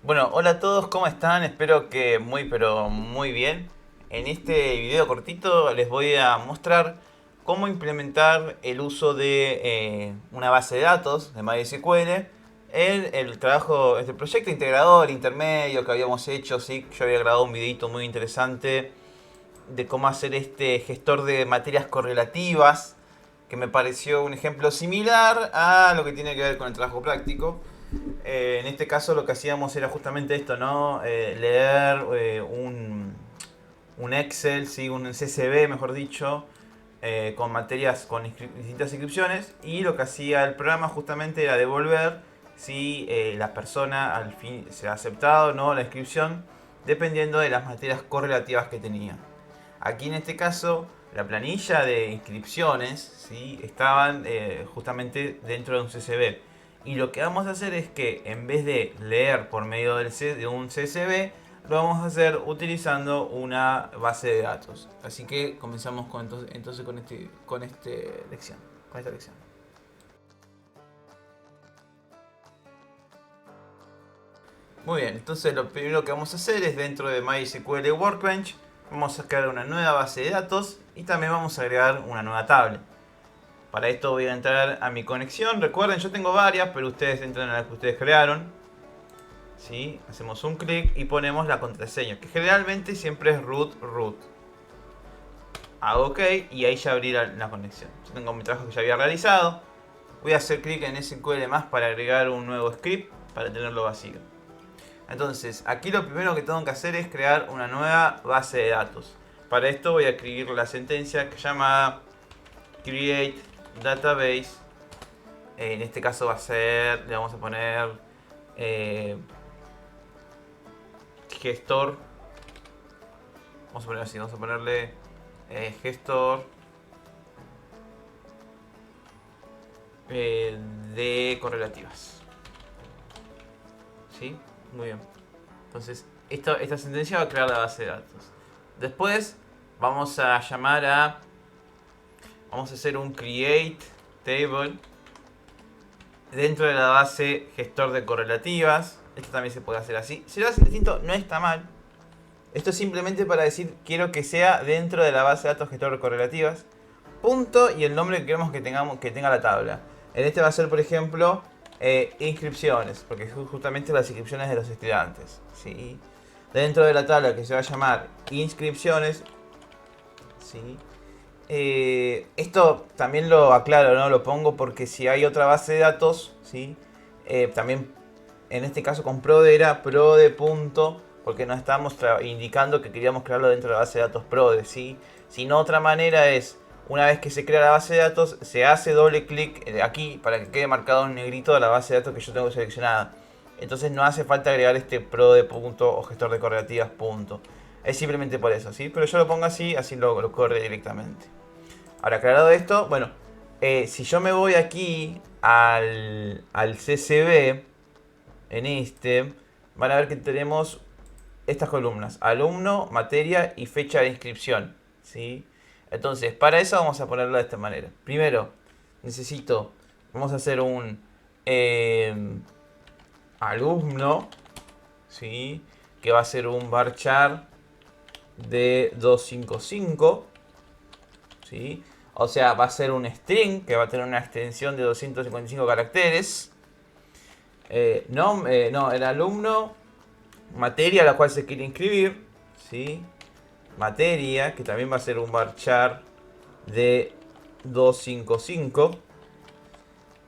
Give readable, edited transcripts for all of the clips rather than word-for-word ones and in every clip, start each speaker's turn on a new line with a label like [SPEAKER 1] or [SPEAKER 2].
[SPEAKER 1] Bueno, hola a todos, ¿cómo están? Espero que pero muy bien. En este video cortito les voy a mostrar cómo implementar el uso de una base de datos de MySQL en el trabajo, este proyecto integrador intermedio que habíamos hecho. Sí, yo había grabado un videito muy interesante de cómo hacer este gestor de materias correlativas, que me pareció un ejemplo similar a lo que tiene que ver con el trabajo práctico. En este caso lo que hacíamos era justamente esto, ¿no? Leer un Excel, ¿sí? Un CSV, mejor dicho, con materias con distintas inscripciones, y lo que hacía el programa justamente era devolver si la persona al fin se ha aceptado o no la inscripción, dependiendo de las materias correlativas que tenía. Aquí en este caso, la planilla de inscripciones, ¿sí? Estaban justamente dentro de un CSV. Y lo que vamos a hacer es que en vez de leer por medio de un CSV, lo vamos a hacer utilizando una base de datos. Así que comenzamos entonces con esta lección. Muy bien, entonces lo primero que vamos a hacer es dentro de MySQL Workbench, vamos a crear una nueva base de datos y también vamos a agregar una nueva tabla. Para esto voy a entrar a mi conexión. Recuerden, yo tengo varias, pero ustedes entran a la que ustedes crearon. ¿Sí? Hacemos un clic y ponemos la contraseña, que generalmente siempre es root. Hago OK y ahí ya abrí la conexión. Yo tengo mi trabajo que ya había realizado. Voy a hacer clic en SQL más para agregar un nuevo script para tenerlo vacío. Entonces, aquí lo primero que tengo que hacer es crear una nueva base de datos. Para esto voy a escribir la sentencia que se llama create database. En este caso va a ser, le vamos a poner gestor. Vamos a poner así, vamos a ponerle gestor de correlativas. ¿Sí? Muy bien. Entonces, esta sentencia va a crear la base de datos. Después vamos a llamar a... Vamos a hacer un create table dentro de la base gestor de correlativas. Esto también se puede hacer así. Si lo hacen distinto, no está mal. Esto es simplemente para decir quiero que sea dentro de la base de datos gestor de correlativas. Punto y el nombre que queremos que tenga la tabla. En este va a ser, por ejemplo, inscripciones, porque es justamente las inscripciones de los estudiantes. ¿Sí? Dentro de la tabla que se va a llamar inscripciones. ¿Sí? Esto también lo aclaro, ¿no? Lo pongo porque si hay otra base de datos, ¿sí? También en este caso con prode era prode punto, porque no estábamos indicando que queríamos crearlo dentro de la base de datos prode, ¿sí? Sino otra manera es, una vez que se crea la base de datos, se hace doble clic aquí para que quede marcado en negrito la base de datos que yo tengo seleccionada. Entonces no hace falta agregar este prode punto o gestor de correlativas punto. Es simplemente por eso, ¿sí? Pero yo lo pongo así, así lo corre directamente. Ahora, aclarado esto, bueno, si yo me voy aquí al CSV, en este, van a ver que tenemos estas columnas: alumno, materia y fecha de inscripción, ¿sí? Entonces, para eso vamos a ponerlo de esta manera. Primero, vamos a hacer un alumno, ¿sí? Que va a ser un varchar de 255, ¿sí? O sea, va a ser un string que va a tener una extensión de 255 caracteres. No, el alumno, materia a la cual se quiere inscribir, ¿sí? Materia, que también va a ser un varchar de 255.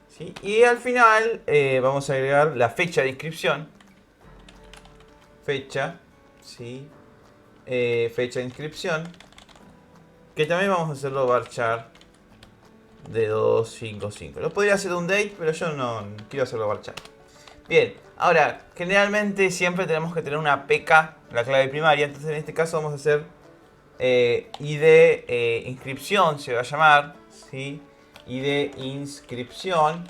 [SPEAKER 1] ¿Sí? Y al final vamos a agregar la fecha de inscripción. Fecha, ¿sí? Fecha de inscripción, que también vamos a hacerlo varchar de 255. Lo podría hacer un date, pero yo no quiero hacerlo varchar. Bien, ahora, generalmente siempre tenemos que tener una PK, la clave primaria. Entonces en este caso vamos a hacer ID inscripción, se va a llamar, ¿sí? ID inscripción,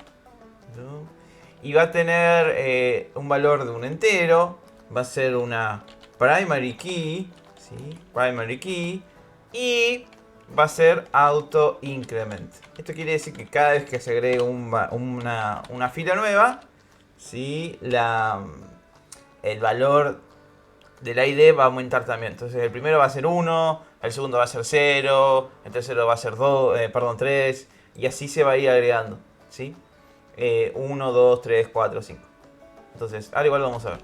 [SPEAKER 1] ¿no? Y va a tener un valor de un entero. Va a ser una primary key, ¿sí? Primary key. Y va a ser auto increment. Esto quiere decir que cada vez que se agregue una fila nueva, ¿sí? el valor de la ID va a aumentar también. Entonces el primero va a ser 1, el segundo va a ser 0, el tercero va a ser 3, y así se va a ir agregando, ¿sí? 1, 2, 3, 4, 5. Entonces, ahora igual lo vamos a ver.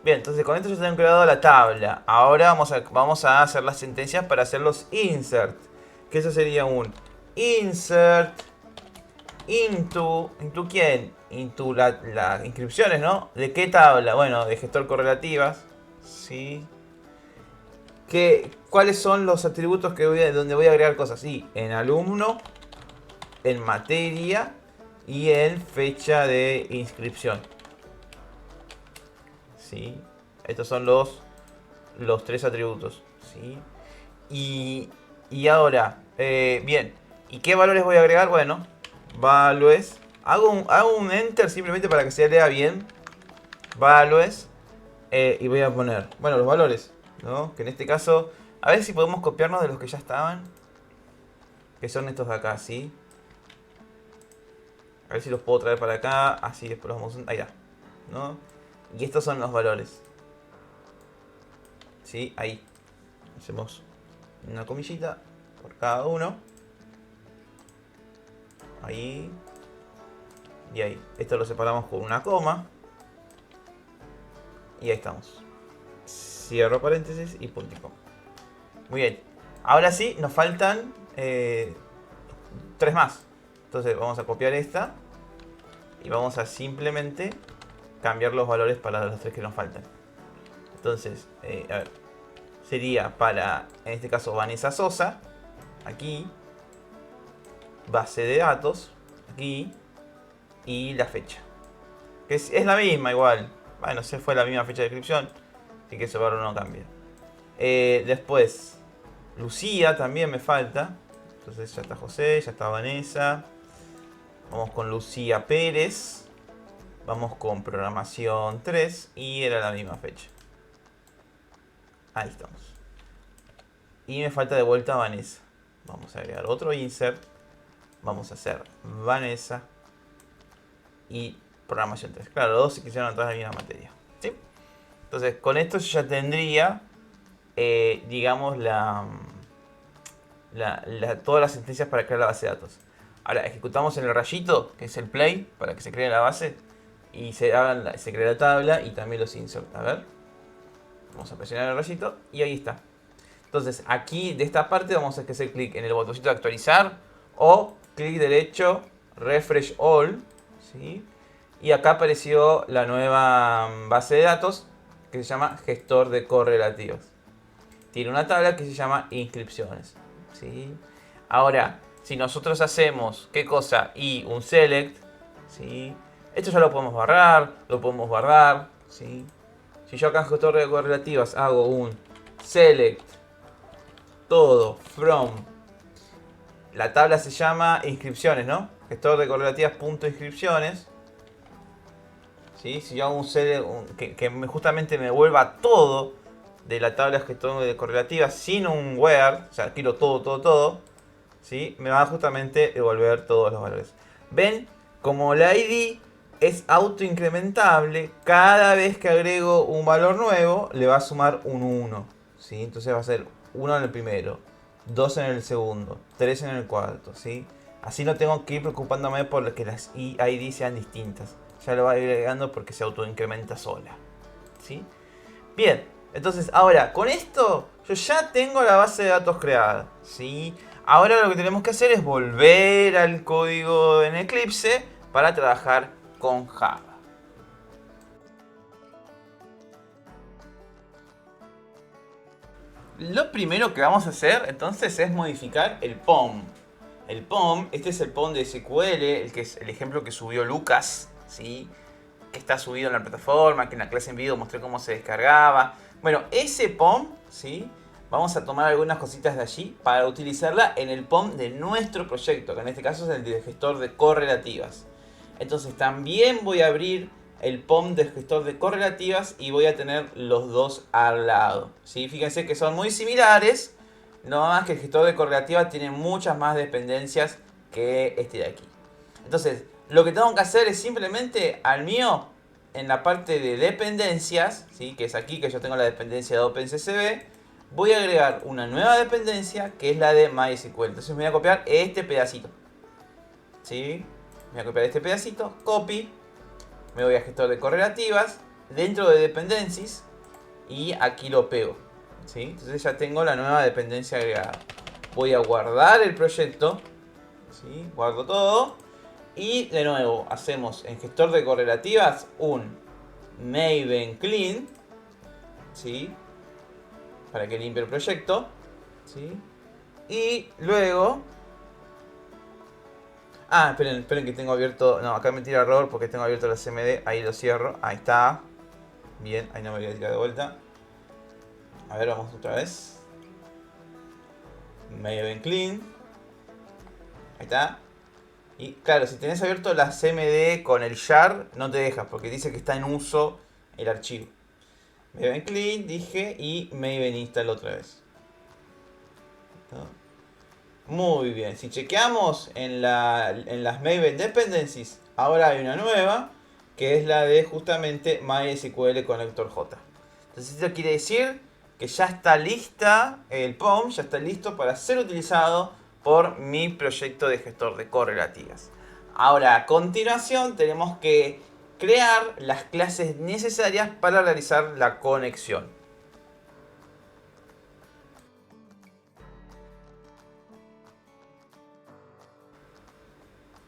[SPEAKER 1] Bien, entonces con esto ya tengo creado la tabla. Ahora vamos a hacer las sentencias para hacer los insert. Que eso sería un insert into quién? Into las inscripciones, ¿no? ¿De qué tabla? Bueno, de gestor correlativas. Sí. ¿Cuáles son los atributos donde voy a agregar cosas? Sí, en alumno, en materia y en fecha de inscripción. ¿Sí? Estos son los 3 atributos. ¿Sí? Y ahora, bien, ¿y qué valores voy a agregar? Bueno, values. Hago un enter simplemente para que se lea bien. Values. Y voy a poner, bueno, los valores, ¿no? Que en este caso, a ver si podemos copiarnos de los que ya estaban. Que son estos de acá, ¿sí? A ver si los puedo traer para acá. Así después los vamos a... Ahí está, ¿no? Y estos son los valores. ¿Sí? Ahí. Hacemos una comillita por cada uno. Ahí. Y ahí. Esto lo separamos con una coma. Y ahí estamos. Cierro paréntesis y punto y coma. Muy bien. Ahora sí, nos faltan 3 más. Entonces vamos a copiar esta. Y vamos a simplemente cambiar los valores para los 3 que nos faltan. Entonces, a ver. Sería para, en este caso, Vanessa Sosa. Aquí. Base de datos. Aquí. Y la fecha. Que es la misma igual. Bueno, se fue la misma fecha de inscripción. Así que ese valor no cambia. Después, Lucía también me falta. Entonces ya está José, ya está Vanessa. Vamos con Lucía Pérez. Vamos con programación 3. Y era la misma fecha. Ahí estamos. Y me falta de vuelta Vanessa. Vamos a agregar otro insert. Vamos a hacer Vanessa. Y programación 3. Claro, los dos se quisieron entrar en la misma materia. ¿Sí? Entonces, con esto yo ya tendría, digamos, todas las sentencias para crear la base de datos. Ahora, ejecutamos en el rayito, que es el play, para que se cree la base. Y se crea la tabla y también los insert. A ver. Vamos a presionar el rayito y ahí está. Entonces, aquí de esta parte vamos a hacer clic en el botoncito de actualizar. O clic derecho, refresh all. ¿Sí? Y acá apareció la nueva base de datos que se llama gestor de correlativas. Tiene una tabla que se llama inscripciones. ¿Sí? Ahora, si nosotros hacemos, ¿qué cosa? Y un select, ¿sí? Esto ya lo podemos borrar, lo podemos guardar, ¿sí? Si yo acá en gestor de correlativas hago un select todo from, la tabla se llama inscripciones, ¿no? Gestor de correlativas punto inscripciones. ¿Sí? Si yo hago un select que justamente me vuelva todo de la tabla gestor de correlativas sin un where, o sea, quiero todo, ¿sí? Me va justamente a devolver todos los valores. ¿Ven? Como la ID es autoincrementable, cada vez que agrego un valor nuevo, le va a sumar un 1. ¿Sí? Entonces va a ser 1 en el primero, 2 en el segundo, 3 en el cuarto. ¿Sí? Así no tengo que ir preocupándome por que las ID sean distintas. Ya lo va agregando porque se autoincrementa sola. ¿Sí? Bien, entonces ahora con esto yo ya tengo la base de datos creada. ¿Sí? Ahora lo que tenemos que hacer es volver al código en Eclipse para trabajar con Java. Lo primero que vamos a hacer entonces es modificar el POM. El POM, este es el POM de SQL, el que es el ejemplo que subió Lucas, ¿sí? Que está subido en la plataforma, que en la clase en video mostré cómo se descargaba. Bueno, ese POM, ¿sí? Vamos a tomar algunas cositas de allí para utilizarla en el POM de nuestro proyecto, que en este caso es el de gestor de correlativas. Entonces también voy a abrir el POM del gestor de correlativas y voy a tener los dos al lado. ¿Sí? Fíjense que son muy similares, no más que el gestor de correlativas tiene muchas más dependencias que este de aquí. Entonces, lo que tengo que hacer es simplemente al mío en la parte de dependencias, ¿sí? Que es aquí que yo tengo la dependencia de OpenCCB, voy a agregar una nueva dependencia que es la de MySQL. Entonces me voy a copiar este pedacito. ¿Sí? Me voy a copiar este pedacito, copy, me voy a gestor de correlativas, dentro de dependencies y aquí lo pego. ¿Sí? Entonces ya tengo la nueva dependencia agregada. Voy a guardar el proyecto, ¿sí? Guardo todo y de nuevo hacemos en gestor de correlativas un Maven clean, ¿sí? Para que limpie el proyecto, ¿sí? Y luego... esperen que tengo abierto... No, acá me tira error porque tengo abierto la CMD. Ahí lo cierro. Ahí está. Bien, ahí no me voy a tirar de vuelta. A ver, vamos otra vez. Maven clean. Ahí está. Y claro, si tenés abierto la CMD con el jar, no te deja porque dice que está en uso el archivo. Maven clean, dije, y Maven install otra vez. ¿No? Muy bien, si chequeamos en las Maven dependencies, ahora hay una nueva, que es la de justamente MySQL Connector J. Entonces esto quiere decir que ya está lista el POM, ya está listo para ser utilizado por mi proyecto de gestor de correlativas. Ahora, a continuación tenemos que crear las clases necesarias para realizar la conexión.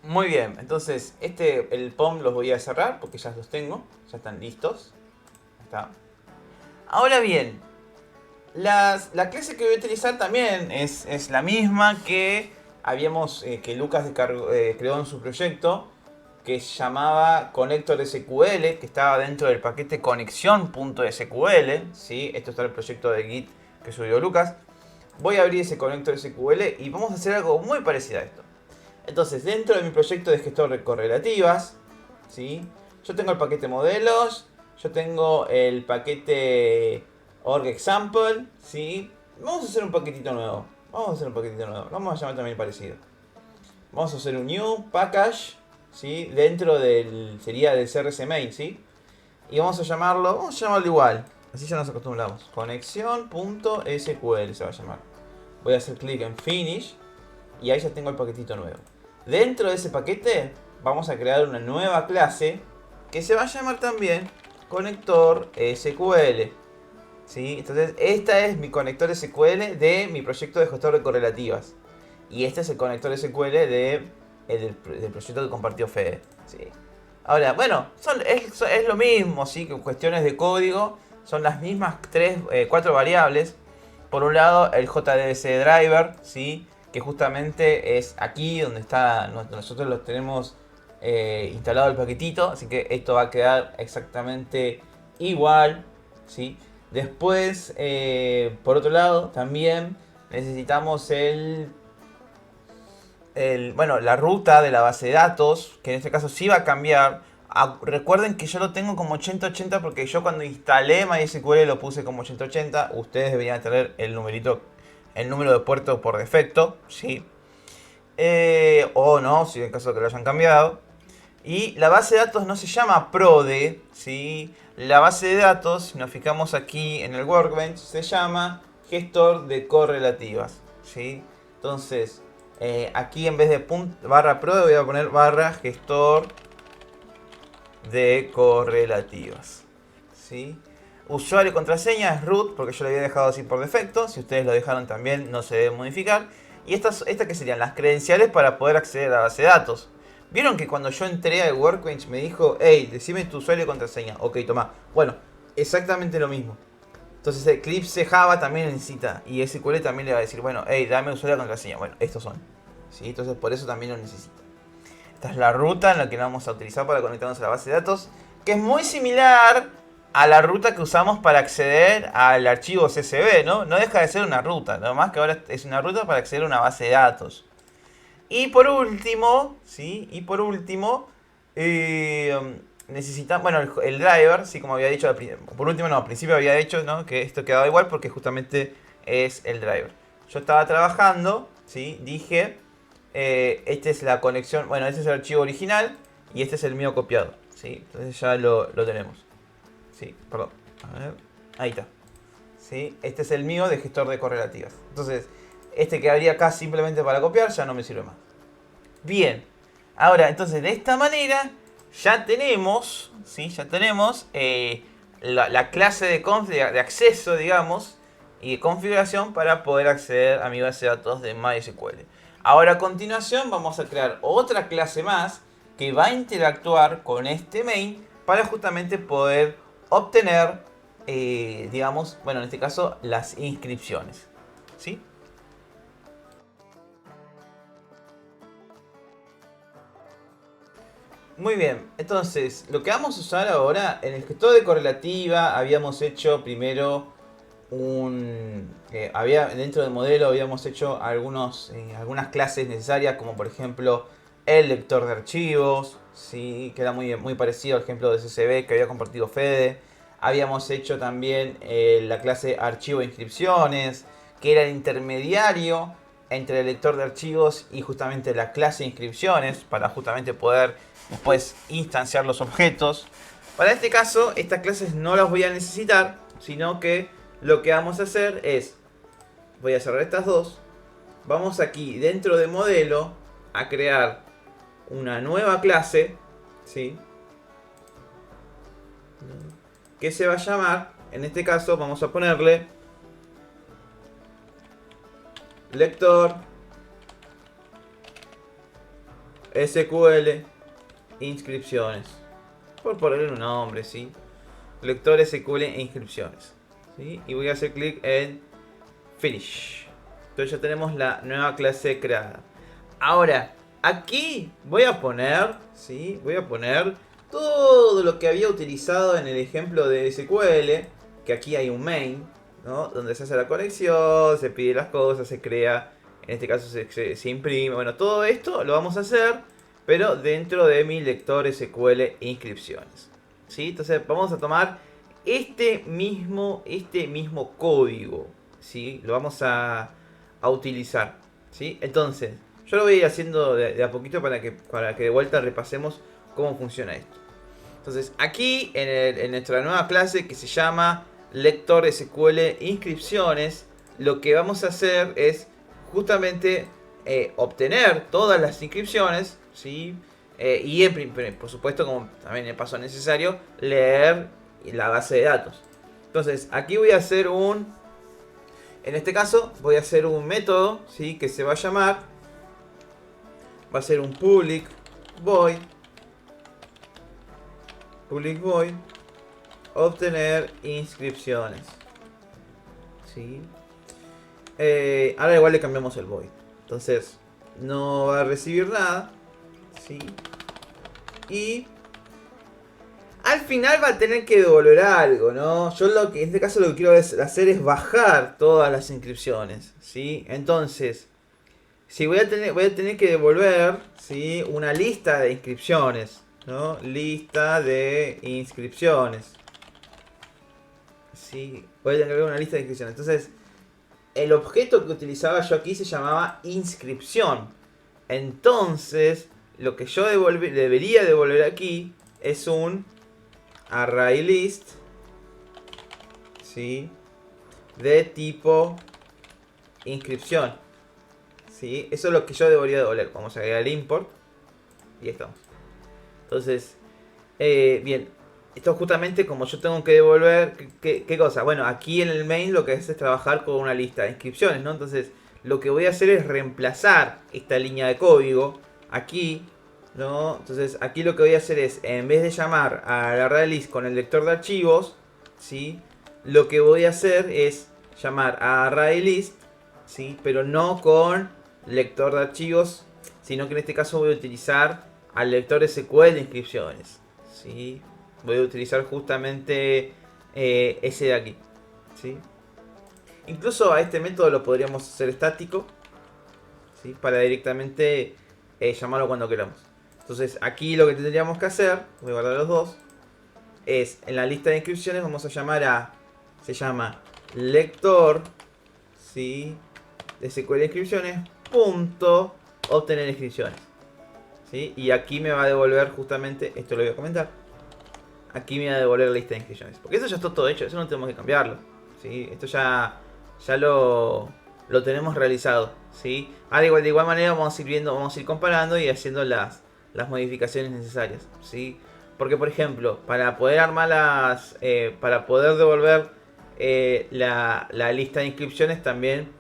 [SPEAKER 1] Muy bien, entonces el POM los voy a cerrar porque ya los tengo, ya están listos. Ahí está. Ahora bien, la clase que voy a utilizar también es la misma que que Lucas creó en su proyecto, que se llamaba Connector SQL, que estaba dentro del paquete conexión.sql, ¿sí? Esto está en el proyecto de Git que subió Lucas. Voy a abrir ese Connector SQL y vamos a hacer algo muy parecido a esto. Entonces, dentro de mi proyecto de gestor de correlativas, ¿sí? Yo tengo el paquete modelos, yo tengo el paquete org example, ¿sí? Vamos a hacer un paquetito nuevo. Vamos a llamar también parecido. Vamos a hacer un new package, ¿sí? Dentro sería del CRC main, ¿sí? Y vamos a llamarlo igual. Así ya nos acostumbramos. Conexión.sql se va a llamar. Voy a hacer clic en finish y ahí ya tengo el paquetito nuevo. Dentro de ese paquete vamos a crear una nueva clase que se va a llamar también conector SQL. ¿Sí? Entonces esta es mi conector SQL de mi proyecto de gestor de correlativas. Y este es el conector SQL del proyecto que compartió Fede. ¿Sí? Ahora, bueno, es lo mismo, ¿sí? Que cuestiones de código son las mismas 4 variables. Por un lado el JDBC driver, ¿sí? Que justamente es aquí donde está, nosotros lo tenemos instalado el paquetito, así que esto va a quedar exactamente igual, ¿sí? Después, por otro lado, también necesitamos la ruta de la base de datos, que en este caso sí va a cambiar. Recuerden que yo lo tengo como 8080 porque yo cuando instalé MySQL lo puse como 8080. Ustedes deberían tener el número de puerto por defecto, ¿sí? O no, si en caso de que lo hayan cambiado. Y la base de datos no se llama prode, ¿sí? La base de datos, si nos fijamos aquí en el workbench, se llama gestor de correlativas, ¿sí? Entonces, aquí en vez de barra prode voy a poner barra gestor de correlativas, ¿sí? Usuario y contraseña es root, porque yo lo había dejado así por defecto. Si ustedes lo dejaron también no se debe modificar. Y estas que serían las credenciales para poder acceder a la base de datos. ¿Vieron que cuando yo entré al Workbench me dijo, hey, decime tu usuario y contraseña? Ok, toma. Bueno, exactamente lo mismo. Entonces Eclipse Java también necesita. Y SQL también le va a decir, bueno, hey, dame usuario y contraseña. Bueno, estos son. ¿Sí? Entonces por eso también lo necesita. Esta es la ruta en la que vamos a utilizar para conectarnos a la base de datos. Que es muy similar a la ruta que usamos para acceder al archivo CSV, ¿no? No deja de ser una ruta. Nada más que ahora es una ruta para acceder a una base de datos. Y por último, ¿sí? Necesitamos, bueno, el driver, sí, como había dicho, por último no, al principio había dicho, ¿no? Que esto quedaba igual porque justamente es el driver. Yo estaba trabajando, ¿sí? Dije, esta es la conexión, bueno, este es el archivo original y este es el mío copiado, ¿sí? Entonces ya lo tenemos. Sí, perdón. A ver, ahí está. ¿Sí? Este es el mío de gestor de correlativas. Entonces, este quedaría acá simplemente para copiar, ya no me sirve más. Bien, ahora entonces de esta manera ya tenemos, ¿sí? Ya tenemos la clase de acceso, digamos, y de configuración para poder acceder a mi base de datos de MySQL. Ahora a continuación vamos a crear otra clase más que va a interactuar con este main para justamente poder obtener, digamos, bueno, en este caso las inscripciones, ¿sí? Muy bien, entonces lo que vamos a usar ahora, en el gestor de correlativa habíamos hecho primero dentro del modelo habíamos hecho algunas clases necesarias, como por ejemplo el lector de archivos, ¿sí? Que era muy parecido al ejemplo de CSV que había compartido Fede. Habíamos hecho también la clase archivo de inscripciones, que era el intermediario entre el lector de archivos y justamente la clase de inscripciones, para justamente poder después instanciar los objetos. Para este caso, estas clases no las voy a necesitar, sino que lo que vamos a hacer es, voy a cerrar estas dos, vamos aquí dentro de modelo a crear una nueva clase, ¿sí? Que se va a llamar, en este caso vamos a ponerle lector SQL inscripciones, por ponerle un nombre, ¿sí? Lector SQL e inscripciones, ¿sí? Y voy a hacer clic en Finish. Entonces ya tenemos la nueva clase creada. Ahora, aquí voy a poner, ¿sí? Voy a poner todo lo que había utilizado en el ejemplo de SQL, que aquí hay un main, ¿no? Donde se hace la conexión, se pide las cosas, se crea, en este caso se imprime. Bueno, todo esto lo vamos a hacer, pero dentro de mi lector SQL inscripciones, ¿sí? Entonces vamos a tomar este mismo código, ¿sí? Lo vamos a utilizar, ¿sí? Entonces, yo lo voy a ir haciendo de a poquito para que de vuelta repasemos cómo funciona esto. Entonces, aquí en nuestra nueva clase que se llama Lector SQL Inscripciones, lo que vamos a hacer es justamente obtener todas las inscripciones, ¿sí? Y por supuesto, como también el paso necesario, leer la base de datos. Entonces, aquí voy a hacer en este caso, voy a hacer un método, ¿sí? Que se va a llamar, va a ser un public void obtener inscripciones, ¿sí? Ahora igual le cambiamos el void, entonces no va a recibir nada, ¿sí? Y al final va a tener que devolver algo, ¿no? Yo en este caso lo que quiero hacer es bajar todas las inscripciones, ¿sí? Entonces, si voy a tener que devolver, ¿sí? Una lista de inscripciones, ¿no? Lista de inscripciones. Sí, voy a tener que devolver una lista de inscripciones. Entonces, el objeto que utilizaba yo aquí se llamaba inscripción. Entonces, lo que yo debería devolver aquí es un ArrayList, ¿sí? De tipo inscripción, ¿sí? Eso es lo que yo debería devolver. Vamos a agregar el import y ahí estamos. Entonces, bien, esto justamente como yo tengo que devolver, ¿qué cosa? Bueno, aquí en el main lo que es trabajar con una lista de inscripciones, ¿no? Entonces, lo que voy a hacer es reemplazar esta línea de código aquí, ¿no? Entonces, aquí lo que voy a hacer es, en vez de llamar a la ArrayList con el lector de archivos, ¿sí? Lo que voy a hacer es llamar a ArrayList, ¿sí? Pero no con lector de archivos, sino que en este caso voy a utilizar al lector SQL de inscripciones, ¿sí? Voy a utilizar justamente ese de aquí, ¿sí? Incluso a este método lo podríamos hacer estático, ¿sí? Para directamente llamarlo cuando queramos. Entonces aquí lo que tendríamos que hacer, voy a guardar los dos, es en la lista de inscripciones vamos a llamar se llama lector, ¿sí? De SQL inscripciones punto obtener inscripciones, ¿sí? Y aquí me va a devolver justamente, esto lo voy a comentar, aquí me va a devolver la lista de inscripciones. Porque eso ya está todo hecho, eso no tenemos que cambiarlo, ¿sí? Esto ya lo tenemos realizado, ¿sí? Ahora igual, de igual manera vamos a ir viendo, vamos a ir comparando y haciendo las modificaciones necesarias, ¿sí? Porque por ejemplo, para poder armar para poder devolver la lista de inscripciones también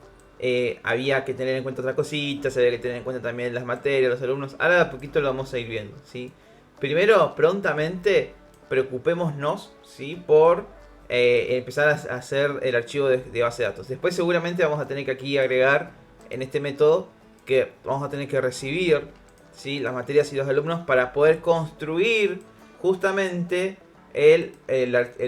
[SPEAKER 1] había que tener en cuenta otras cositas, había que tener en cuenta también las materias, los alumnos. Ahora de a poquito lo vamos a ir viendo, ¿sí? Primero, prontamente, preocupémonos, ¿sí? Por empezar a hacer el archivo de base de datos. Después seguramente vamos a tener que aquí agregar en este método que vamos a tener que recibir, ¿sí? Las materias y los alumnos para poder construir justamente el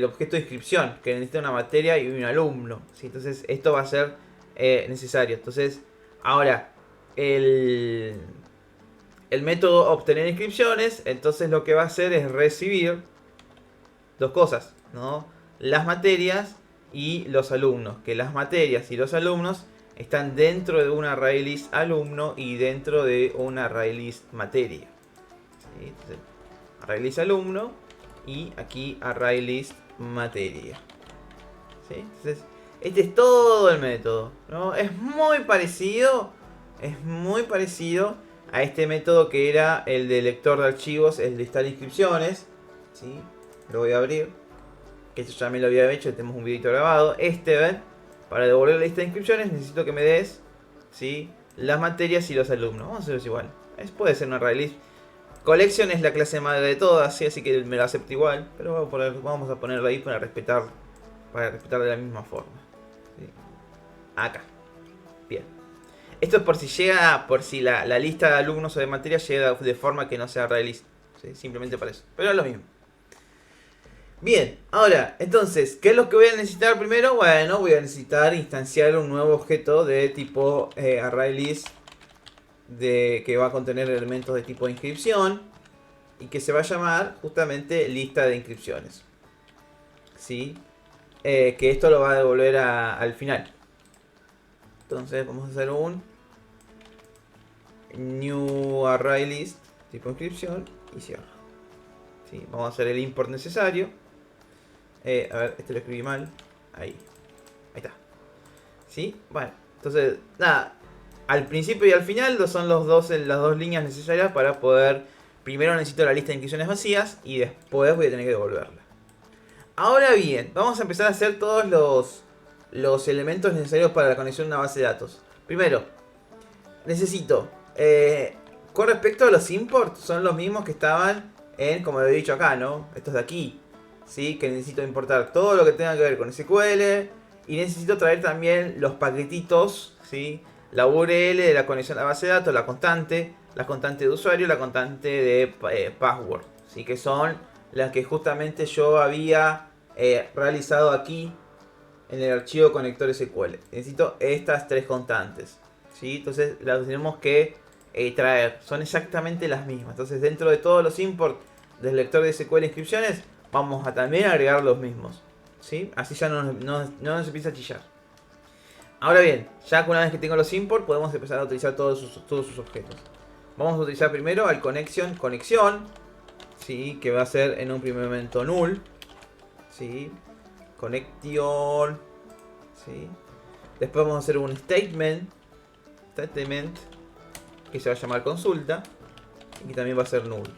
[SPEAKER 1] objeto de inscripción, que necesita una materia y un alumno, ¿sí? Entonces esto va a ser necesario. Entonces ahora el método obtener inscripciones, entonces lo que va a hacer es recibir dos cosas, ¿no? Las materias y los alumnos, que las materias y los alumnos están dentro de una array list alumno y dentro de una array list materia, ¿sí? Entonces, array list alumno y aquí array list materia, ¿sí? Entonces este es todo el método, ¿no? Es muy parecido a este método que era el de lector de archivos, el de listar inscripciones, ¿sí? Lo voy a abrir, que esto ya me lo había hecho, tenemos un videito grabado. ¿Ven? Para devolver la lista de inscripciones necesito que me des, ¿sí? Las materias y los alumnos. Vamos a hacerlo igual. Puede ser una array list. Collection es la clase madre de todas, ¿sí? Así que me lo acepto igual. Pero vamos a ponerlo ahí para respetar de la misma forma, ¿sí? Acá. Bien. Esto es por si la lista de alumnos o de materias llega de forma que no sea array list, ¿sí? Simplemente para eso. Pero es lo mismo. Bien, ahora, entonces, ¿qué es lo que voy a necesitar primero? Bueno, voy a necesitar instanciar un nuevo objeto de tipo ArrayList que va a contener elementos de tipo inscripción y que se va a llamar justamente lista de inscripciones, ¿sí? Que esto lo va a devolver al final. Entonces vamos a hacer un new ArrayList tipo inscripción y cierra, ¿sí? Vamos a hacer el import necesario. A ver, este lo escribí mal. Ahí está. ¿Sí? Bueno, entonces, nada. Al principio y al final son las dos líneas necesarias para poder... Primero necesito la lista de inscripciones vacías y después voy a tener que devolverla. Ahora bien, vamos a empezar a hacer todos los elementos necesarios para la conexión a una base de datos. Primero, necesito... con respecto a los imports, son los mismos que estaban en, como lo he dicho acá, ¿no? Estos de aquí. ¿Sí? Que necesito importar todo lo que tenga que ver con SQL. Y necesito traer también los paquetitos, ¿sí? La URL de la conexión a la base de datos, la constante de usuario, la constante de password, ¿sí? Que son las que justamente yo había realizado aquí en el archivo conector SQL. Necesito estas tres constantes, ¿sí? Entonces las tenemos que traer. Son exactamente las mismas. Entonces dentro de todos los imports del lector de SQL inscripciones vamos a también agregar los mismos, ¿sí? Así ya no nos empieza a chillar. Ahora bien, ya una vez que tengo los import podemos empezar a utilizar todos sus objetos. Vamos a utilizar primero al conexión, ¿sí? Que va a ser en un primer momento null, ¿sí? Connection, ¿sí? Después vamos a hacer un statement que se va a llamar consulta y que también va a ser null.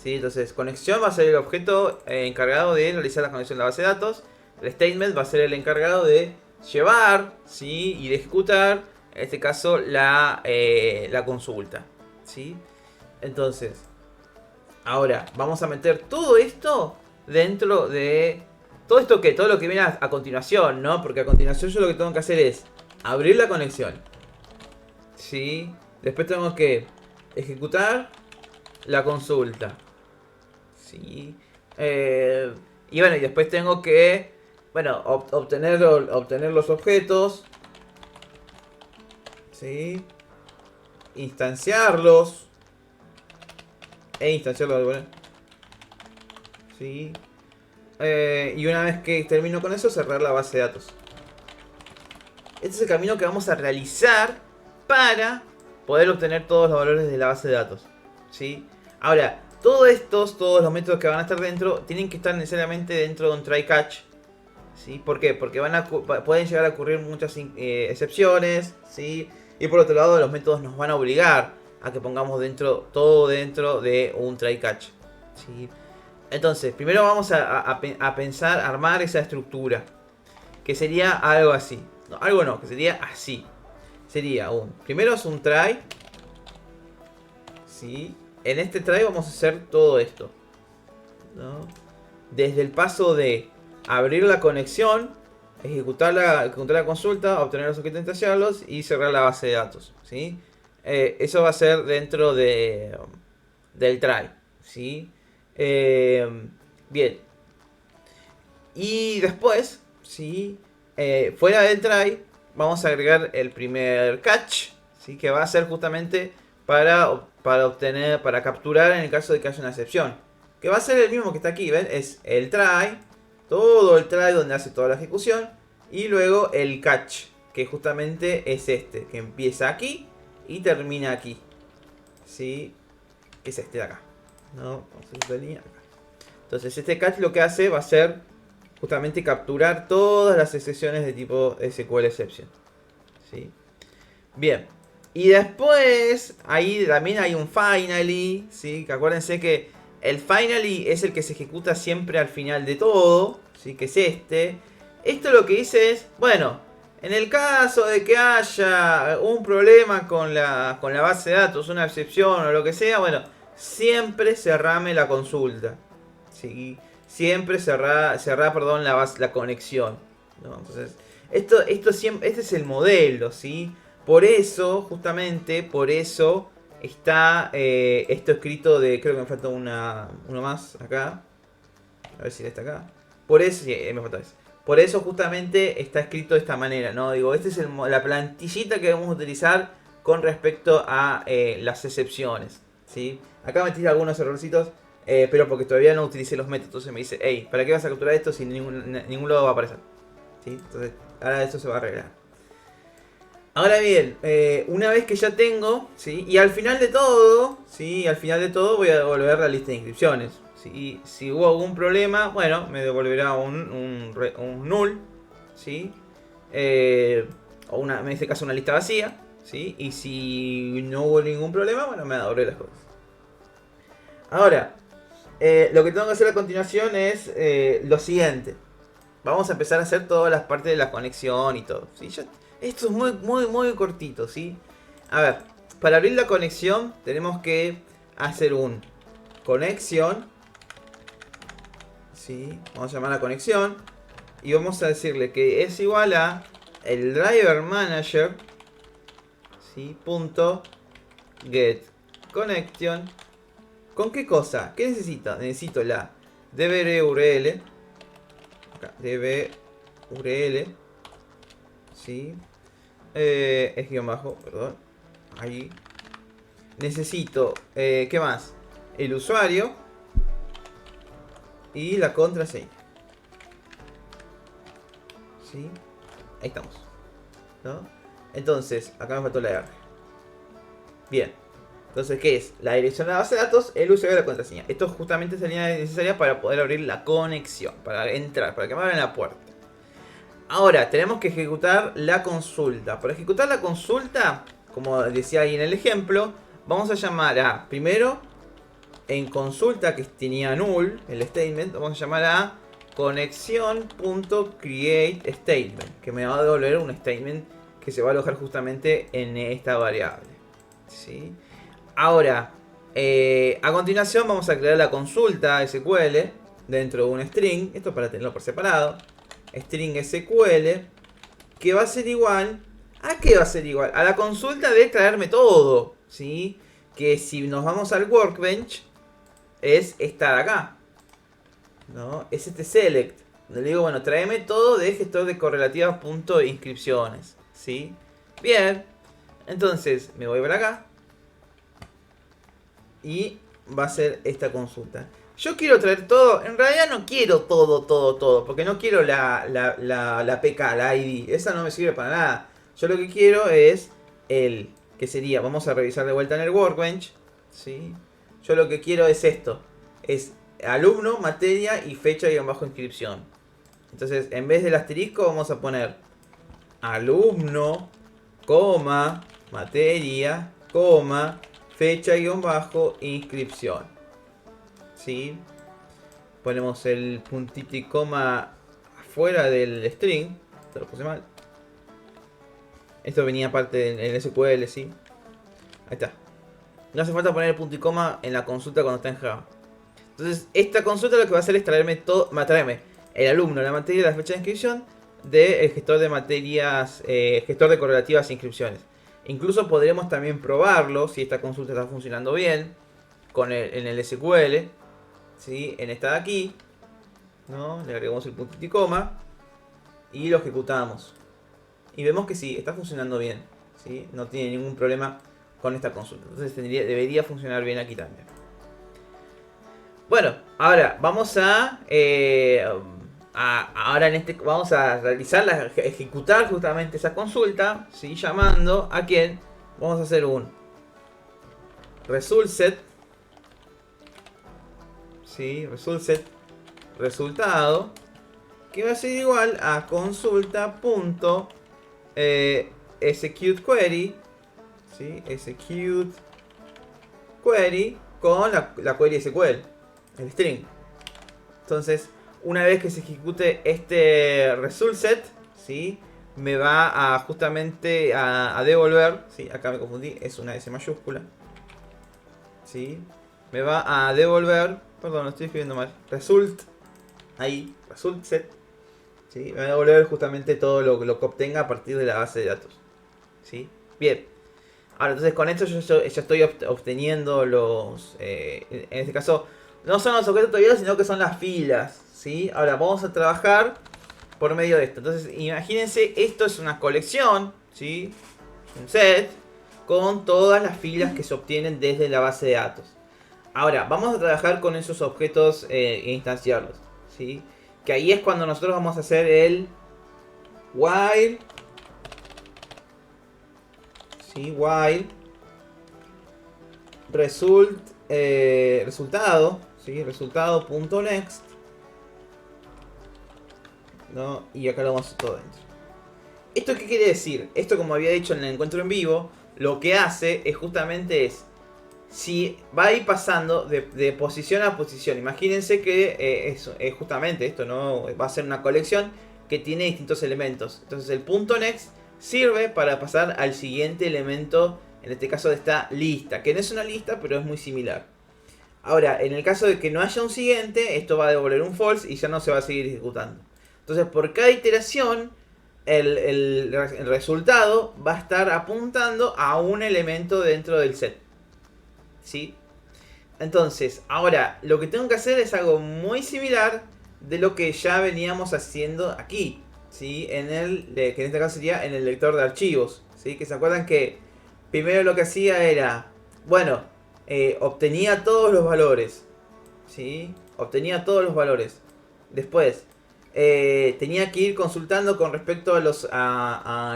[SPEAKER 1] ¿Sí? Entonces, conexión va a ser el objeto encargado de realizar la conexión de la base de datos. El statement va a ser el encargado de llevar, ¿sí? Y de ejecutar, en este caso, la consulta, ¿sí? Entonces, ahora vamos a meter todo esto dentro de... ¿Todo esto qué? Todo lo que viene a continuación, ¿no? Porque a continuación yo lo que tengo que hacer es abrir la conexión, ¿sí? Después tengo que ejecutar la consulta, ¿sí? Y bueno, y después tengo que, bueno, obtener los objetos, ¿sí? Instanciarlos. Bueno, ¿sí? Y una vez que termino con eso, cerrar la base de datos. Este es el camino que vamos a realizar para poder obtener todos los valores de la base de datos. ¿sí? Ahora, todos los métodos que van a estar dentro, tienen que estar necesariamente dentro de un try catch, ¿sí? ¿Por qué? Porque pueden llegar a ocurrir muchas excepciones, ¿sí? Y por otro lado, los métodos nos van a obligar a que pongamos todo dentro de un try catch, ¿sí? Entonces, primero vamos a pensar, armar esa estructura, que sería algo así. No, algo no, que sería así. Primero es un try, ¿sí? En este try vamos a hacer todo esto, ¿no? Desde el paso de abrir la conexión, ejecutar la consulta, obtener los objetos, intentarlos y cerrar la base de datos, ¿sí? Eso va a ser dentro del try, ¿sí? Bien. Y después, ¿sí? Fuera del try, vamos a agregar el primer catch, ¿sí? Que va a ser justamente para capturar en el caso de que haya una excepción. Que va a ser el mismo que está aquí, ¿ven? Es el try, todo el try donde hace toda la ejecución. Y luego el catch, que justamente es este, que empieza aquí y termina aquí, ¿sí? Que es este de acá, ¿no? Vamos a hacer esta línea acá. Entonces este catch lo que hace va a ser justamente capturar todas las excepciones de tipo SQL exception, ¿sí? Bien. Y después, ahí también hay un finally, ¿sí? Que acuérdense que el finally es el que se ejecuta siempre al final de todo, ¿sí? Que es este. Esto lo que dice es, bueno, en el caso de que haya un problema con la base de datos, una excepción o lo que sea, bueno, siempre cerrame la consulta, ¿sí? Siempre cerrar la conexión, ¿no? Entonces, este es el modelo, ¿sí? Por eso, justamente, por eso está esto escrito creo que me falta uno más acá. A ver si está acá. Por eso, sí, me falta ese. Por eso justamente está escrito de esta manera, ¿no? Digo, esta es la plantillita que vamos a utilizar con respecto a las excepciones, ¿sí? Acá metí algunos errorcitos, pero porque todavía no utilicé los métodos. Entonces me dice, hey, ¿para qué vas a capturar esto si ningún lado va a aparecer? ¿Sí? Entonces, ahora eso se va a arreglar. Ahora bien, una vez que ya tengo, ¿sí? Y al final de todo, ¿sí? Al final de todo voy a devolver la lista de inscripciones. ¿Sí? Si hubo algún problema, bueno, me devolverá un null, ¿sí? O en este caso una lista vacía, ¿sí? Y si no hubo ningún problema, bueno, me devolveré las cosas. Ahora, lo que tengo que hacer a continuación es lo siguiente. Vamos a empezar a hacer todas las partes de la conexión y todo, ¿sí? Esto es muy cortito, ¿sí? A ver, para abrir la conexión tenemos que hacer un conexión, ¿sí? Vamos a llamar la conexión y vamos a decirle que es igual a el driver manager, ¿sí? Punto get connection. ¿Con qué cosa? ¿Qué necesito? Necesito la db_url, acá, db_url, ¿sí? Es guión bajo, perdón. Ahí. Necesito, ¿qué más? El usuario y la contraseña. ¿Sí? Ahí estamos, ¿no? Entonces, acá me faltó la R. Bien. Entonces, ¿qué es? La dirección de la base de datos, el usuario y la contraseña. Esto justamente sería necesaria para poder abrir la conexión, para entrar, para que me abran la puerta. Ahora, tenemos que ejecutar la consulta. Para ejecutar la consulta, como decía ahí en el ejemplo, vamos a llamar a, primero, en consulta que tenía null, el statement, vamos a llamar a conexión.createStatement, que me va a devolver un statement que se va a alojar justamente en esta variable, ¿sí? Ahora, a continuación vamos a crear la consulta SQL dentro de un string, esto para tenerlo por separado. String SQL, que va a ser igual. ¿A qué va a ser igual? A la consulta de traerme todo, ¿sí? Que si nos vamos al workbench, es esta de acá, ¿no? Es este select, donde le digo, bueno, tráeme todo de gestor de correlativas.inscripciones, ¿sí? Bien, entonces me voy para acá y va a ser esta consulta. Yo quiero traer todo, en realidad no quiero todo, porque no quiero la PK, la ID, esa no me sirve para nada. Yo lo que quiero es que sería, vamos a revisar de vuelta en el workbench, ¿sí? yo lo que quiero es esto. Es alumno, materia y fecha y bajo inscripción. Entonces, en vez del asterisco vamos a poner alumno, coma, materia, coma, fecha guión bajo, inscripción. ¿Sí? Ponemos el puntito y coma afuera del string. Esto lo puse mal. Esto venía aparte del SQL, ¿sí? Ahí está. No hace falta poner el punto y coma en la consulta cuando está en Java. Entonces, esta consulta lo que va a hacer es traerme el alumno, la materia, la fecha de inscripción del gestor de materias, gestor de correlativas e inscripciones. Incluso podremos también probarlo si esta consulta está funcionando bien en el SQL, ¿sí? En esta de aquí, ¿no? Le agregamos el puntito y coma y lo ejecutamos. Y vemos que sí, está funcionando bien, ¿sí? No tiene ningún problema con esta consulta. Entonces debería funcionar bien aquí también. Bueno, ahora vamos vamos a ejecutar justamente esa consulta, ¿sí? Llamando a quién. Vamos a hacer un result set, ¿sí? Result set resultado, que va a ser igual a consulta.execute query, ¿sí? Execute query con la query SQL, el string. Entonces, una vez que se ejecute este result set, ¿sí? Me va a justamente a devolver, ¿sí? Acá me confundí, es una S mayúscula, ¿sí? Me va a devolver, perdón, lo estoy escribiendo mal, result set, ¿sí? Me va a devolver justamente todo lo que obtenga a partir de la base de datos, ¿sí? Bien. Ahora, entonces con esto yo ya estoy obteniendo en este caso, no son los objetos todavía, sino que son las filas, ¿sí? Ahora vamos a trabajar por medio de esto. Entonces, imagínense, esto es una colección, ¿sí? Un set con todas las filas que se obtienen desde la base de datos. Ahora, vamos a trabajar con esos objetos e instanciarlos, ¿sí? Que ahí es cuando nosotros vamos a hacer el while, ¿sí? While resultado, ¿sí? Resultado.next, ¿no? Y acá lo vamos a hacer todo dentro. ¿Esto qué quiere decir? Esto, como había dicho en el encuentro en vivo, lo que hace es justamente si va a ir pasando de posición a posición. Imagínense que es justamente esto, ¿no? Va a ser una colección que tiene distintos elementos. Entonces el punto next sirve para pasar al siguiente elemento, en este caso de esta lista, que no es una lista, pero es muy similar. Ahora, en el caso de que no haya un siguiente, esto va a devolver un false y ya no se va a seguir ejecutando. Entonces, por cada iteración, el resultado va a estar apuntando a un elemento dentro del set, ¿sí? Entonces, ahora lo que tengo que hacer es algo muy similar de lo que ya veníamos haciendo aquí, ¿sí? Que en este caso sería en el lector de archivos, ¿sí? Que se acuerdan que primero lo que hacía era, bueno, obtenía todos los valores, ¿sí? Obtenía todos los valores. Después, tenía que ir consultando con respecto a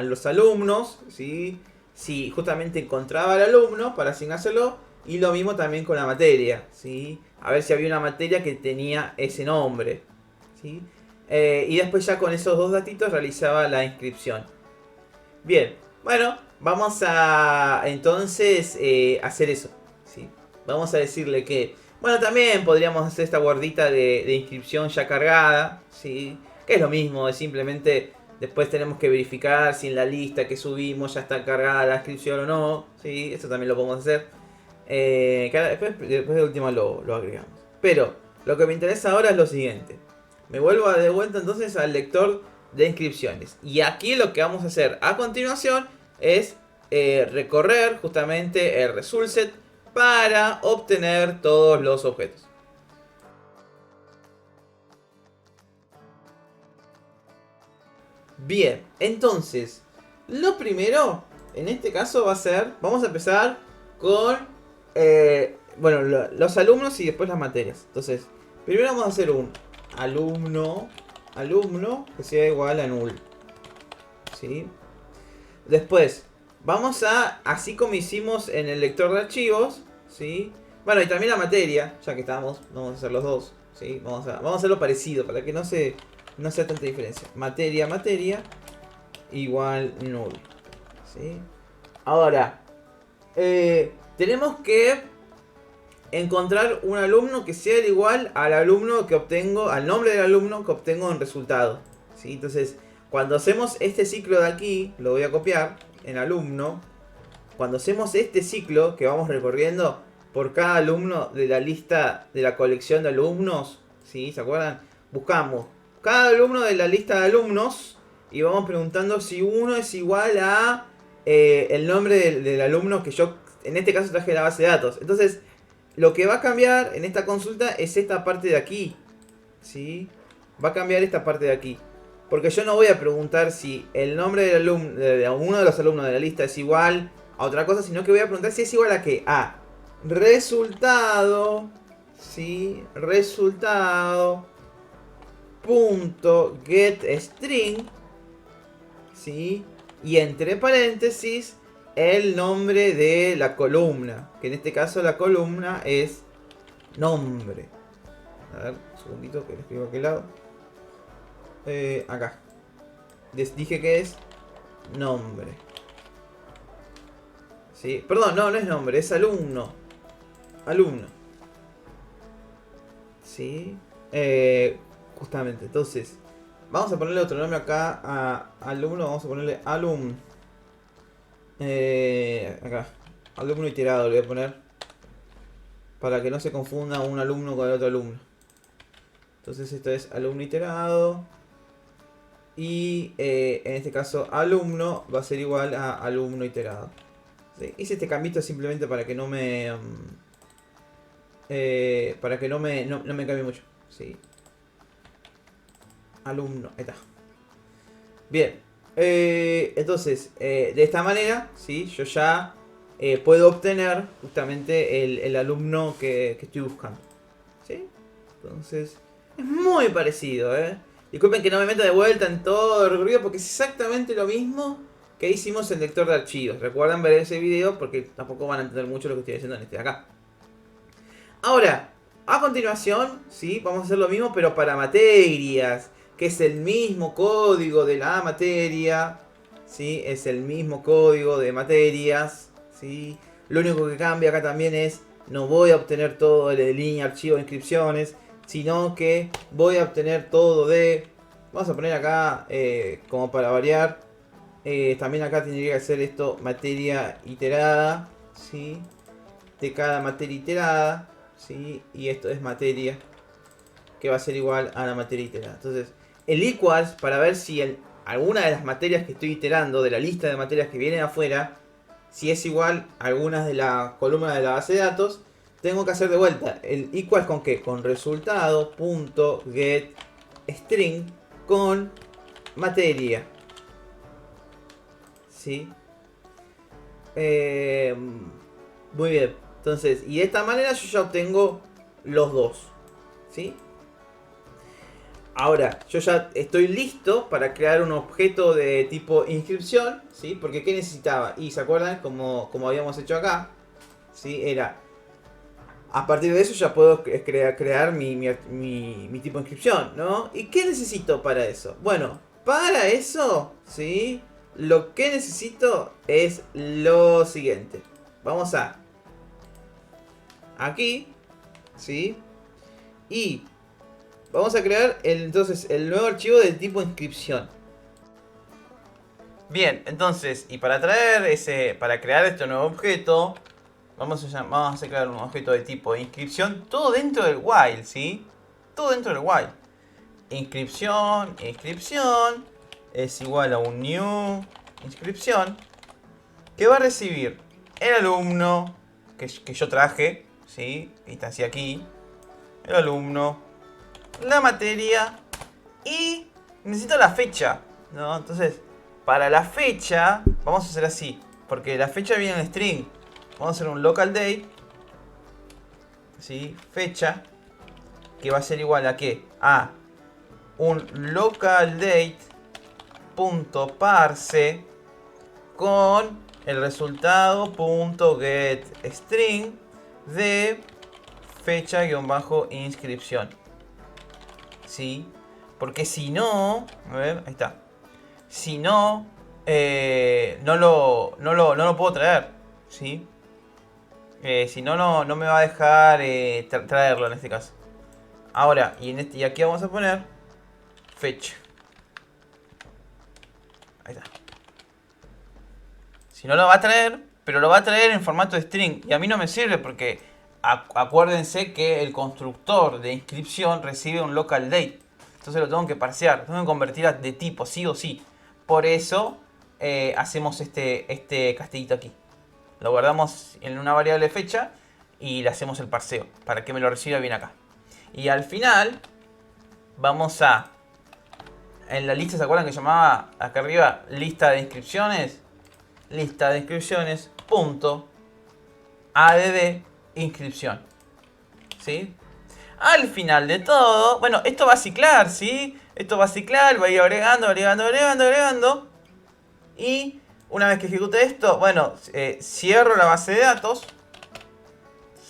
[SPEAKER 1] los alumnos, ¿sí? Si justamente encontraba al alumno para asignárselo. Y lo mismo también con la materia, ¿sí? A ver si había una materia que tenía ese nombre, ¿sí? Y después ya con esos dos datitos realizaba la inscripción. Bien, bueno, vamos a entonces hacer eso, ¿sí? Vamos a decirle que, bueno, también podríamos hacer esta guardita de inscripción ya cargada, ¿sí? Que es lo mismo, es simplemente después tenemos que verificar si en la lista que subimos ya está cargada la inscripción o no, ¿sí? Eso también lo podemos hacer. Después de última lo agregamos. Pero lo que me interesa ahora es lo siguiente. Me vuelvo de vuelta entonces al lector de inscripciones. Y aquí lo que vamos a hacer a continuación es recorrer justamente el result set para obtener todos los objetos. Bien, entonces lo primero en este caso va a ser, vamos a empezar con bueno, los alumnos y después las materias. Entonces, primero vamos a hacer un alumno que sea igual a null, ¿sí? Después, vamos a, así como hicimos en el lector de archivos, ¿sí?
[SPEAKER 2] Bueno, y también la materia, ya que estamos, vamos a hacer los dos, ¿sí? Vamos a hacerlo parecido para que no sea tanta diferencia. Materia igual null, ¿sí? Ahora, tenemos que encontrar un alumno que sea igual al alumno que obtengo, al nombre del alumno que obtengo en resultado, ¿sí? Entonces, cuando hacemos este ciclo de aquí, lo voy a copiar en alumno. Cuando hacemos este ciclo que vamos recorriendo por cada alumno de la lista de la colección de alumnos, ¿sí? ¿Se acuerdan? Buscamos cada alumno de la lista de alumnos y vamos preguntando si uno es igual a el nombre del alumno que yo, en este caso, traje de la base de datos. Entonces, lo que va a cambiar en esta consulta es esta parte de aquí, ¿sí? Va a cambiar esta parte de aquí. Porque yo no voy a preguntar si el nombre del alumno, de uno de los alumnos de la lista es igual a otra cosa, sino que voy a preguntar si es igual a qué. A resultado, ¿sí? Resultado punto get string, ¿sí? Y entre paréntesis el nombre de la columna, que en este caso la columna es nombre. A ver, un segundito que lo escribo a aquel lado. Acá. Les dije que es nombre. ¿Sí? Perdón, no es nombre, es alumno. Alumno. ¿Sí? Justamente, entonces, vamos a ponerle otro nombre acá a alumno. Vamos a ponerle alum. Acá. Alumno iterado le voy a poner. Para que no se confunda un alumno con el otro alumno. Entonces esto es alumno iterado. Y en este caso alumno va a ser igual a alumno iterado. ¿Sí? Hice este cambito simplemente para que no me... para que no me cambie mucho. ¿Sí? Alumno, ahí está. Bien. Entonces, de esta manera, ¿sí? Yo ya puedo obtener justamente el alumno que estoy buscando. ¿Sí? Entonces, es muy parecido, ¿eh? Disculpen que no me meta de vuelta en todo el recorrido porque es exactamente lo mismo que hicimos en lector de archivos. Recuerden ver ese video porque tampoco van a entender mucho lo que estoy haciendo en este de acá. Ahora, a continuación, ¿sí? Vamos a hacer lo mismo pero para materias, que es el mismo código de la materia, ¿sí? Es el mismo código de materias, ¿sí? Lo único que cambia acá también es, no voy a obtener todo de línea, archivo, inscripciones, sino que voy a obtener todo de... Vamos a poner acá, como para variar, también acá tendría que hacer esto, materia iterada, ¿sí? De cada materia iterada, ¿sí? Y esto es materia, que va a ser igual a la materia iterada. Entonces, el equals, para ver si alguna de las materias que estoy iterando, de la lista de materias que vienen afuera, si es igual a algunas de las columnas de la base de datos, tengo que hacer de vuelta el equals con qué, con resultado punto get string con materia, ¿sí? Muy bien. Entonces, y de esta manera yo ya obtengo los dos, ¿sí? Ahora, yo ya estoy listo para crear un objeto de tipo inscripción, ¿sí? Porque ¿qué necesitaba? Y ¿se acuerdan? Como habíamos hecho acá, ¿sí? Era, a partir de eso ya puedo crear mi tipo de inscripción, ¿no? ¿Y qué necesito para eso? Bueno, para eso, ¿sí? Lo que necesito es lo siguiente. Vamos a... Aquí, ¿sí? Y vamos a crear entonces el nuevo archivo del tipo inscripción.
[SPEAKER 1] Bien, entonces, y para para crear este nuevo objeto, vamos a crear un objeto de tipo inscripción, todo dentro del while, ¿sí? Todo dentro del while. Inscripción es igual a un new inscripción que va a recibir el alumno que yo traje, ¿sí? Instancia aquí, el alumno, la materia y necesito la fecha, ¿no? Entonces, para la fecha, vamos a hacer así, porque la fecha viene en string. Vamos a hacer un local date, ¿sí? Fecha, que va a ser igual a ¿qué? A un local date punto parse con el resultado punto get string de fecha-inscripción. ¿Sí? Porque si no... A ver, ahí está. Si no... no lo puedo traer. ¿Sí? Si no, no me va a dejar traerlo en este caso. Ahora, y aquí vamos a poner fecha. Ahí está. Si no lo va a traer, pero lo va a traer en formato de string. Y a mí no me sirve porque acuérdense que el constructor de inscripción recibe un local date. Entonces lo tengo que parsear, lo tengo que convertir de tipo sí o sí. Por eso hacemos este castillito aquí. Lo guardamos en una variable fecha y le hacemos el parseo para que me lo reciba bien acá. Y al final vamos a... En la lista, ¿se acuerdan que llamaba acá arriba lista de inscripciones? Lista de inscripciones punto add inscripción. ¿Sí? Al final de todo, bueno, esto va a ciclar, ¿sí? Esto va a ciclar, va a ir agregando. Y una vez que ejecute esto, bueno, cierro la base de datos.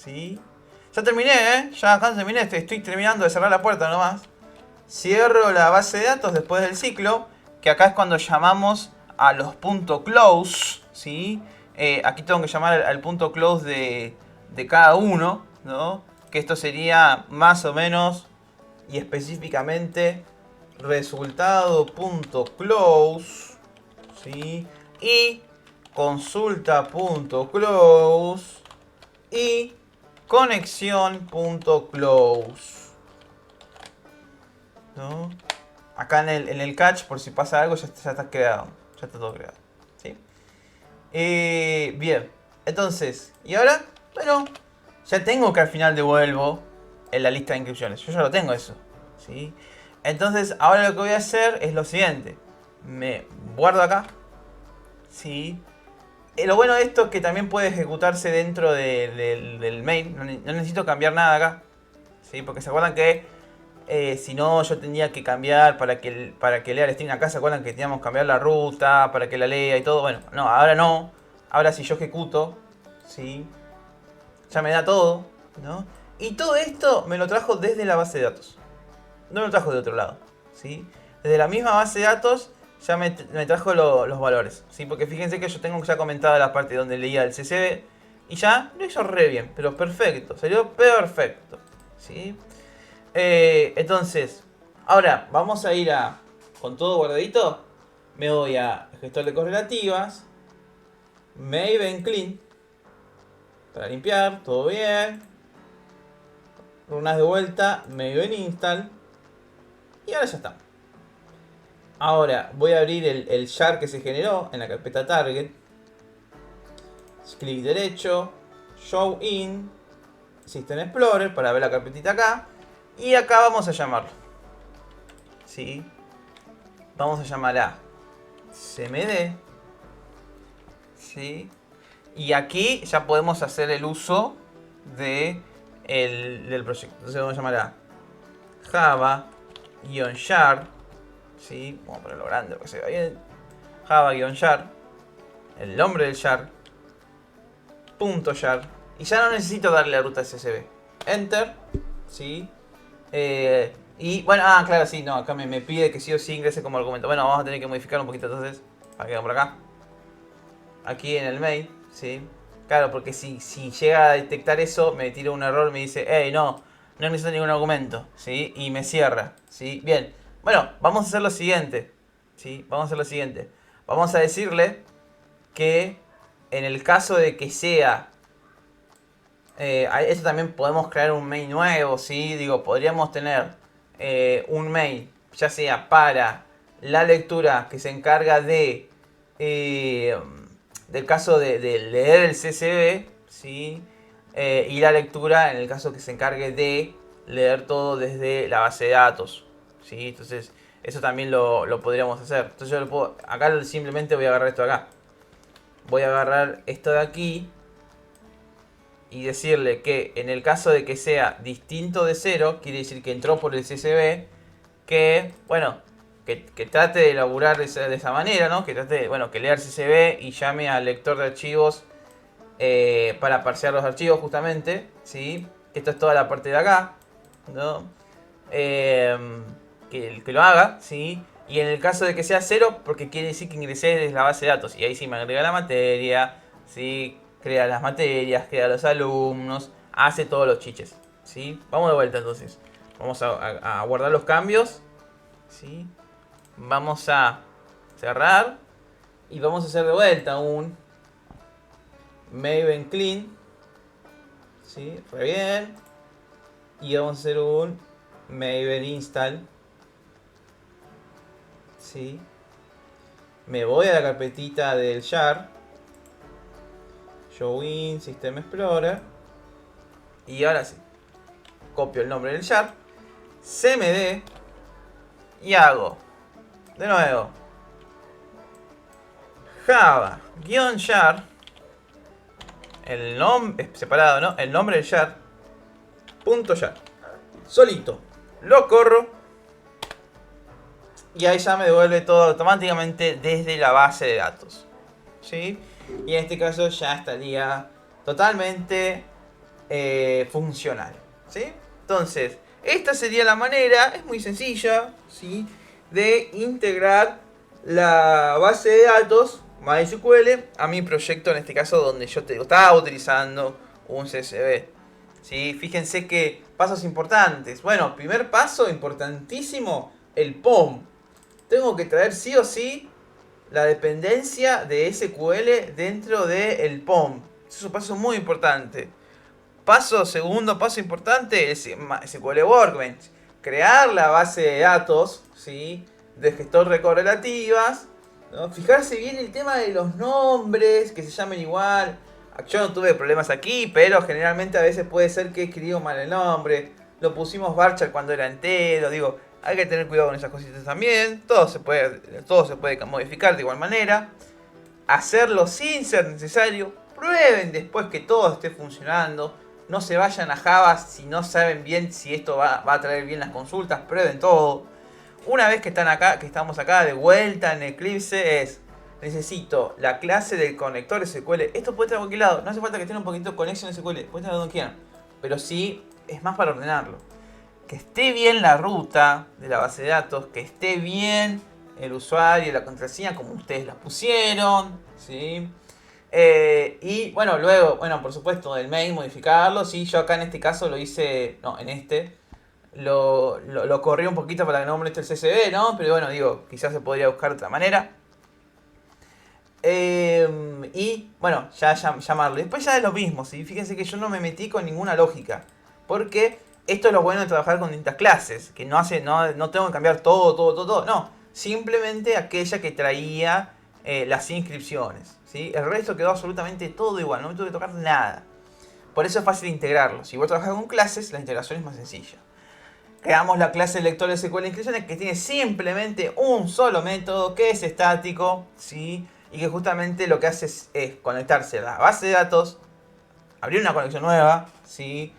[SPEAKER 1] ¿Sí? Ya terminé, ¿eh? Ya acá terminé, estoy terminando de cerrar la puerta nomás. Cierro la base de datos después del ciclo, que acá es cuando llamamos a los .close, ¿sí? Aquí tengo que llamar al punto close de cada uno, ¿no? Que esto sería más o menos y específicamente resultado.close, ¿sí? Y consulta.close y conexión.close, ¿no? Acá en el catch, por si pasa algo, ya está creado. Ya está todo creado. ¿Sí? Bien. Entonces, ¿y ahora? Bueno, ya tengo que al final devuelvo en la lista de inscripciones. Yo ya lo tengo eso. ¿Sí? Entonces, ahora lo que voy a hacer es lo siguiente. Me guardo acá. ¿Sí? Lo bueno de esto es que también puede ejecutarse dentro del main. No necesito cambiar nada acá. ¿Sí? Porque se acuerdan que si no, yo tenía que cambiar para que lea el string. Acá se acuerdan que teníamos que cambiar la ruta para que la lea y todo. Bueno, no, ahora no. Ahora si yo ejecuto, ¿sí? Ya me da todo, ¿no? Y todo esto me lo trajo desde la base de datos. No me lo trajo de otro lado, ¿sí? Desde la misma base de datos ya me trajo los valores, ¿sí? Porque fíjense que yo tengo ya comentado la parte donde leía el CSV y ya lo hizo re bien, pero perfecto, salió perfecto, ¿sí? Entonces, ahora vamos a ir con todo guardadito. Me voy a gestor de correlativas, Maven Clean, para limpiar, todo bien. Runas de vuelta, Maven Install. Y ahora ya está. Ahora voy a abrir el jar que se generó en la carpeta Target. Clic derecho, Show In, System Explorer para ver la carpetita acá. Y acá vamos a llamarlo. ¿Sí? Vamos a llamar a CMD. ¿Sí? Y aquí ya podemos hacer el uso del proyecto. Entonces vamos a llamar a Java-jar. ¿Sí? Vamos a ponerlo grande para que se vea bien. Java-jar. El nombre del jar. .jar. Y ya no necesito darle la ruta SSB. Enter. ¿Sí? Y bueno, claro, sí, no, acá me pide que sí o sí ingrese como argumento. Bueno, vamos a tener que modificar un poquito entonces. Para que quede por acá. Aquí en el mail, ¿sí? Claro, porque si llega a detectar eso, me tira un error, me dice, hey, no necesito ningún argumento, ¿sí? Y me cierra, ¿sí? Bien, bueno, vamos a hacer lo siguiente, ¿sí? Vamos a hacer lo siguiente. Vamos a decirle que en el caso de que sea... esto también podemos crear un main nuevo, ¿sí? Digo, podríamos tener un main, ya sea para la lectura que se encarga de... del caso de leer el CSV, ¿sí? Y la lectura en el caso que se encargue de leer todo desde la base de datos, ¿sí? Entonces eso también lo podríamos hacer. Entonces yo lo puedo, acá simplemente voy a agarrar esto de acá, voy a agarrar esto de aquí y decirle que en el caso de que sea distinto de 0, quiere decir que entró por el CSV, que bueno, que trate de elaborar de esa manera, ¿no? Que trate, bueno, que lea el CSV y llame al lector de archivos para parsear los archivos justamente, ¿sí? que esto es toda la parte de acá, ¿no? Que lo haga, ¿sí? Y en el caso de que sea 0, porque quiere decir que ingresé desde la base de datos. Y ahí sí me agrega la materia, ¿sí? Crea las materias, crea los alumnos, hace todos los chiches, ¿sí? Vamos de vuelta entonces. Vamos a guardar los cambios, ¿sí? Vamos a cerrar y vamos a hacer de vuelta un Maven clean, ¿sí? Re bien. Y vamos a hacer un Maven install, ¿sí? Me voy a la carpetita del jar, show in System Explorer, y ahora sí, copio el nombre del jar, cmd, y hago de nuevo java-jar, el nombre separado, ¿no? El nombre del jar, punto jar, solito, lo corro y ahí ya me devuelve todo automáticamente desde la base de datos, ¿sí? Y en este caso ya estaría totalmente funcional, ¿sí? Entonces, esta sería la manera, es muy sencilla, ¿sí? De integrar la base de datos MySQL a mi proyecto, en este caso donde yo estaba utilizando un CSV, ¿sí? Fíjense que pasos importantes. Bueno, primer paso importantísimo, el POM. Tengo que traer sí o sí la dependencia de SQL dentro del POM. Eso es un paso muy importante. Segundo paso importante es SQL Workbench. Crear la base de datos, ¿sí? De gestor de correlativas, ¿no? Fijarse bien el tema de los nombres, que se llamen igual. Yo no tuve problemas aquí, pero generalmente a veces puede ser que escribimos mal el nombre. Lo pusimos varchar cuando era entero. Digo, hay que tener cuidado con esas cositas también. Todo se puede modificar de igual manera. Hacerlo sin ser necesario. Prueben después que todo esté funcionando. No se vayan a Java si no saben bien si esto va a traer bien las consultas. Prueben todo. Una vez que están acá, que estamos acá de vuelta en Eclipse, necesito la clase del conector SQL. Esto puede estar a cualquier lado. No hace falta que tenga un poquito de conexión SQL. Puede estar donde quieran. Pero sí, es más para ordenarlo. Que esté bien la ruta de la base de datos. Que esté bien el usuario y la contraseña como ustedes la pusieron, ¿sí? Y bueno, luego, por supuesto, del mail modificarlo. Sí, yo acá en este caso lo hice, no, en este lo corrí un poquito para que no moleste el CSV, ¿no? Pero bueno, digo, quizás se podría buscar de otra manera. Y bueno, ya llamarlo. Después ya es lo mismo, ¿sí? Fíjense que yo no me metí con ninguna lógica. Porque esto es lo bueno de trabajar con distintas clases. Que no tengo que cambiar todo. No, simplemente aquella que traía las inscripciones, ¿sí? El resto quedó absolutamente todo igual, no me tuve que tocar nada. Por eso es fácil integrarlo. Si vos trabajás con clases, la integración es más sencilla. Creamos la clase lector de SQL inscripciones que tiene simplemente un solo método que es estático, ¿sí? Y que justamente lo que hace es conectarse a la base de datos, abrir una conexión nueva, ¿sí?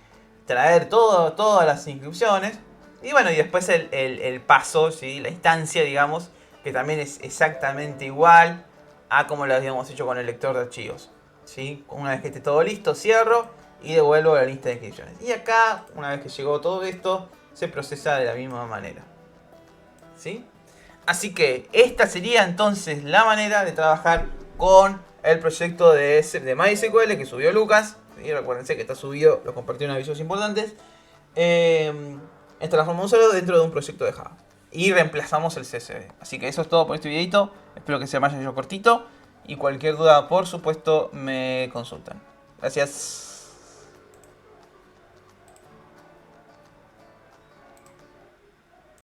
[SPEAKER 1] Traer todas las inscripciones y bueno, y después el paso, ¿sí? La instancia, digamos, que también es exactamente igual a como lo habíamos hecho con el lector de archivos, ¿sí? Una vez que esté todo listo, cierro y devuelvo la lista de inscripciones. Y acá, una vez que llegó todo esto, se procesa de la misma manera, ¿sí? Así que esta sería entonces la manera de trabajar con el proyecto de MySQL que subió Lucas. ¿Sí? Recuérdense que está subido, lo compartí en avisos importantes. Esta la forma de usarlo dentro de un proyecto de Java. Y reemplazamos el CSV. Así que eso es todo por este videito. Espero que se me haya hecho cortito. Y cualquier duda, por supuesto, me consultan. Gracias.